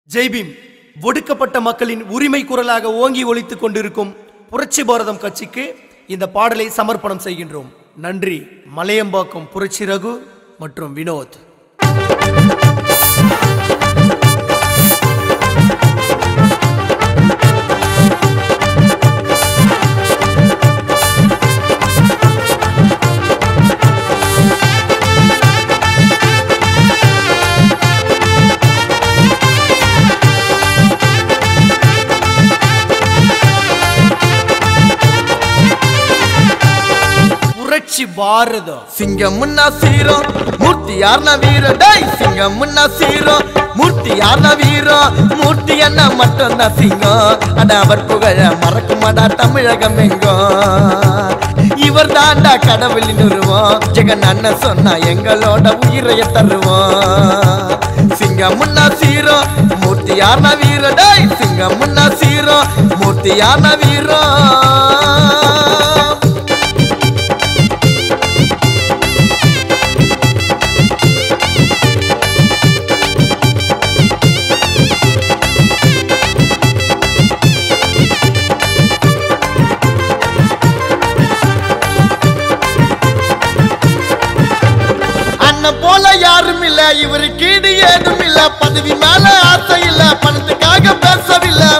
ஜெய்பீம் ஒடுக்கப்பட்ட மக்களின் உரிமை குரலாக ஓங்கி ஒலித்துக் கொண்டிருக்கும் புரட்சி பாரதம் கட்சிக்கு இந்த பாடலை சமர்ப்பணம் செய்கின்றோம். நன்றி. மலையம்பாக்கம் புரட்சி ரகு மற்றும் வினோத். பாரதம் சிங்கம் முன்னா சீரோ மூர்த்தி யார்னா வீரோ டேய் சிங்கம் முன்னா சீரோ மூர்த்தி யார்னா வீரோ மூர்த்தி என்ன மட்டும் தான் சிங்கம் அட அவர் புகழ மறக்குமாடா தமிழகம் எங்கோ இவர் தாண்டா கடவுளின் உருவம் ஜெகன் அண்ணன் சொன்னா எங்களோட உயிரைய தருவோம் சிங்கம் முன்னா சீரோ மூர்த்தி யார்னா வீரோ டேய் சிங்கம் முன்னா சீரோ மூர்த்தி யார்னா வீரோ போல யாரும் இல்ல இவருக்கு ஈடு ஏதும் இல்ல பதவி மேல ஆசை இல்ல பணத்துக்காக பேசவில்லை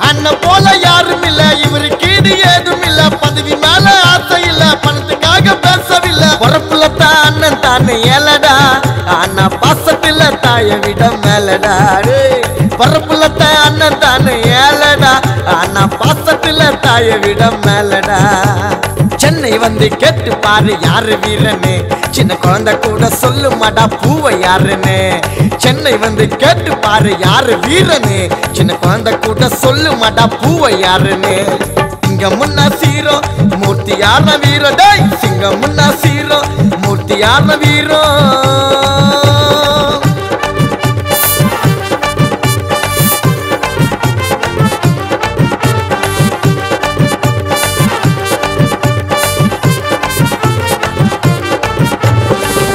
அண்ணன் போல யாரும் இல்ல இவருக்கு ஈடு ஏதும் இல்ல பதவி மேல ஆசை இல்ல பணத்துக்காக பேசவில்லை பொறப்புல தான் அண்ணன் தானே ஏலடா அண்ணா பாசத்துல தாய விட மேலடா பரப்புல தான் அண்ணன் தானே ஏலடா அண்ணா பாசத்துல தாய விட மேலடா சென்னை வந்து கேட்டு பாரு யாரு வீரனே சின்ன குழந்தை கூட சொல்லுமாடா பூவை யாருன்னு சென்னை வந்து கேட்டு பாரு யாரு வீரனே சின்ன குழந்தை கூட சொல்லுமாடா பூவை யாருன்னு சிங்கம் முன்னா சீரோ மூர்த்தி யார்ன வீரோ டேய் சிங்கம் முன்னா சீரோ மூர்த்தி யார்ன வீரோ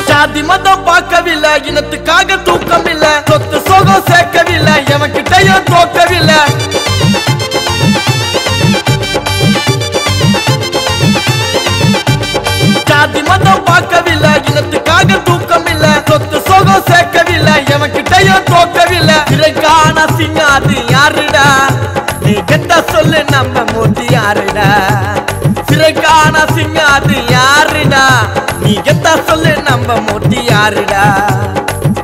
ஜாதி மதம் பார்க்கவில்லை இனத்துக்காக தூக்கம் இல்ல சொத்து சோகம் சேர்க்கவில்லை எவன்கிட்டயும் தோக்கவில்லை ஜாதி மதம் பார்க்கவில்லை இனத்துக்காக தூக்கம் இல்ல சொத்து சோகம் சேர்க்கவில்லை எவன்கிட்டயும் தோக்கவில்லை சிறைக்கான சிங்காது யாருடா நீ கெட்ட சொல்லு நம்ம மூர்த்தி யாருடா சிறைக்கான சிங்காது யாருடா நீ கெட்ட சொல்லு நம்ம மூர்த்தி யாருடா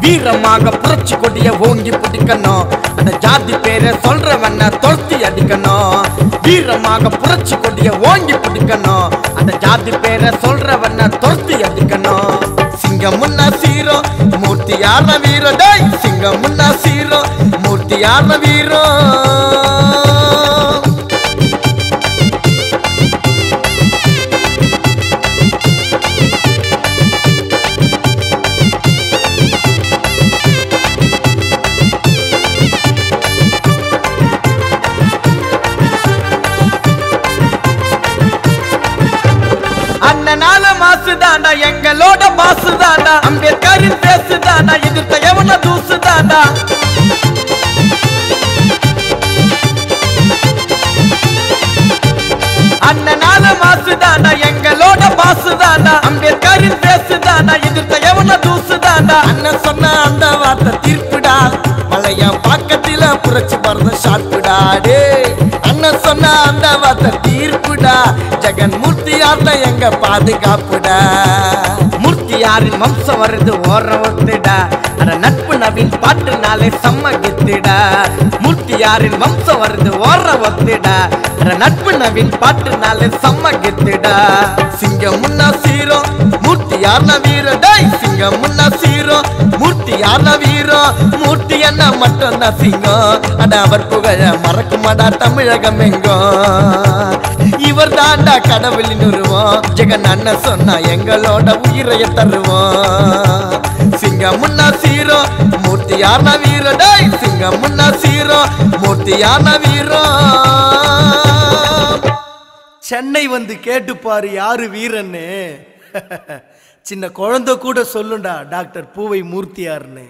வீரமாக புரட்சி கொடிய ஓங்கி பிடிக்கணும் அந்த ஜாதி பேரை சொல்றவன தொல்த்தி அடிக்கணும் வீரமாக புரட்சி கொடிய ஓங்கி பிடிக்கணும் அந்த ஜாதி பேரை சொல்றவன தொல்த்தி அடிக்கணும் சிங்கம் முன்னா சீரோ மூர்த்தி யார்ன வீரோ டேய் சிங்கம் முன்னா சீரோ மூர்த்தி யார்ன வீரோ அண்ணனால மாசுதாண்டா எங்களோட மாசுதாண்டா அம்பேத்கரின் பேசுதாண்டா எதிர்த்த எவன தூசுதாண்டா அண்ணனால மாசுதாண்டா எங்களோட மாசுதாண்டா அம்பேத்கரின் பேசுதாண்டா எதிர்த்த எவன தூசுதாண்டா அண்ணன் சொன்ன அந்த வார்த்தை தீர்ப்புடா மலையம் பக்கத்தில புரட்சி பாரதம் ஷாட்டுடாடே அண்ணன் சொன்ன அந்த வார்த்தை தீர்ப்புடா ஜெகன் மூர்த்தி யார்ல எங்க பாதுகாப்புடா மூர்த்தி யாரின் வம்சம் வருது ஓர ஒத்துடா அட நட்பு நவீன் பாட்டு நாளை செம்ம கெத்துடா மூர்த்தி யாரின் வம்சம் வருது ஓர ஒத்துடா அட நட்பு நவீன் பாட்டு நாளை செம்ம கெத்துடா சிங்கம் முன்னா சீரோ மூர்த்தி யார்ன வீரோ டேய் சிங்கம் முன்னா சீரோ மூர்த்தி யார்ன வீரோ மூர்த்தி என்ன மட்டும் தான் சிங்கம் அட அவர் புகழ மறக்குமாடா தமிழகம் எங்கோ இவர் தாண்டா கடவுளின் உருவம் ஜெகன் அண்ணன் சொன்னா எங்களோட உயிரைய தருவோம் சிங்கம் முன்னா சீரோ மூர்த்தி யார்ன வீரோ டேய் சிங்கம் முன்னா சீரோ மூர்த்தி யார்ன வீரோ சென்னை வந்து கேட்டுப்பாரு யாரு வீரன்னு. சின்ன குழந்தை கூட சொல்லுண்டா டாக்டர் பூவை மூர்த்தியார்னு.